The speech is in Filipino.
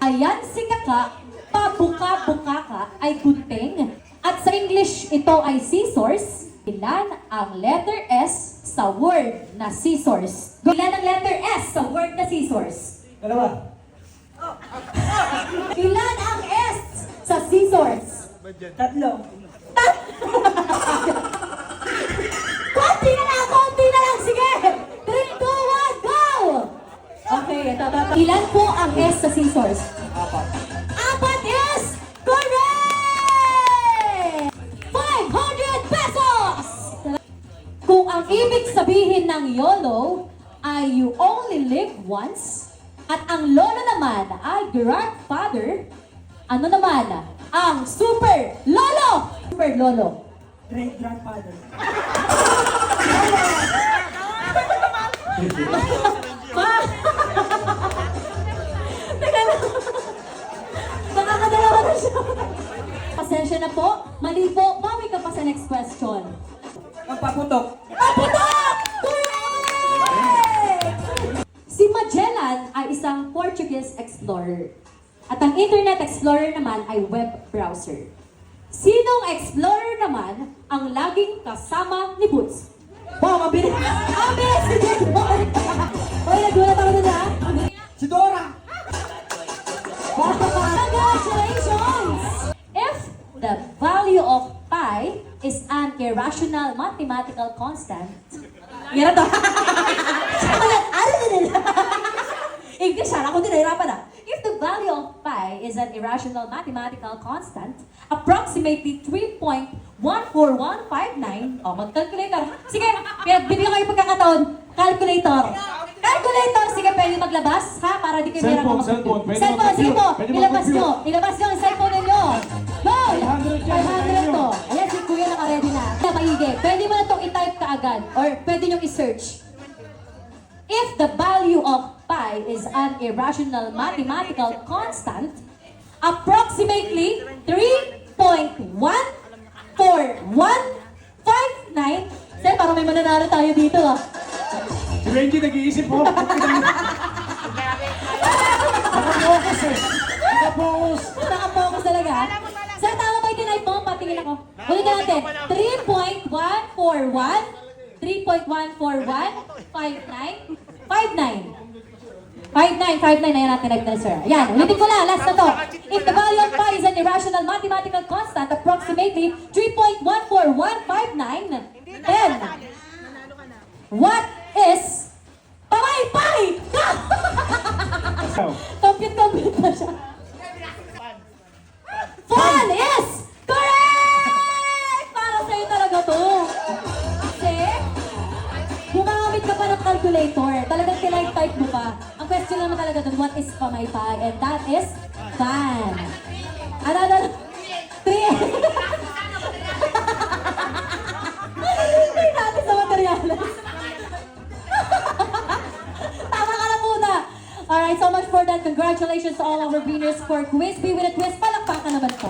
Ayan si kaka, pabuka-buka ka ay gunting. At sa English, ito ay scissors. Ilan ang letter S sa word na scissors? Ilan ang letter S sa word na scissors? Dalawa. Ilan ang S sa scissors? Tatlo. Konti na lang, sige! 3, 2, 1, go! Okay, ito. Ilan po ang S sa scissors? Apat. Apat is correct! 500 pesos! Kung ang ibig sabihin ng YOLO ay you only live once, at ang lolo naman ay grandfather, ano naman ang super lolo? Super lolo. Great grandfather. Teka lang. Nakakadalawa na siya. Pasensya na po. Mali po. Bawi ka pa sa next question. Magpaputok. Paputok! Correct! Si Magellan ay isang Portuguese explorer. At ang Internet Explorer naman ay web browser. Sinong explorer naman ang laging kasama ni Boots? Wow, mabilis! Mabilis! Si Jason! Oy, nagulat ako na na. Si Dora. Congratulations! If the value of pi is an irrational mathematical constant, yan na to. English, ako din nahirapan ah. If the value of pi is an irrational mathematical constant, approximately 3.14159, mag-calculator. Sige, bibigyan kayo pagkakataon. Calculator. Calculator, sige, pwede maglabas, ha? Para di kayo Cellphone, mag-compute. cellphone. Pwede Cellphone, mag-compute. sige po. Pwede Ilabas mag-compute. nyo. Ilabas nyo ang cellphone ninyo. Go! 500 to. Ayan, si Kuya naka-ready na. Maigi. Pwede mo na itong i-type kaagad. Or pwede nyo i-search. If the value of pi is an irrational mathematical constant, approximately 3.14159. Sir, parang may mananalo tayo dito ah. Si Benji nag-iisip po. Nakapokus eh. Nakapokus. Naka-focus talaga. Sir, tama ba yung tinipe mo? Patingin ako. Ulit na natin. 59. Ayan natin na sir. Ayan, ulitin ko lang. Last na to. If the value of pi is an irrational mathematical constant, approximately 3.14159, then what is pamay-pay? Compute pa siya. Fun is correct! Para sa'yo talaga to. Kasi, gumamit ka pa ng calculator. Talagang tinay-type mo pa. Ang question naman talaga dun, what is pamaypay? And that is fun. Ano? 3. Hindi natin sa materialis. Tama ka lang muna. Alright, so much for that. Congratulations to all our winners for Quiz Be with a Twist. Palakpakan naman po.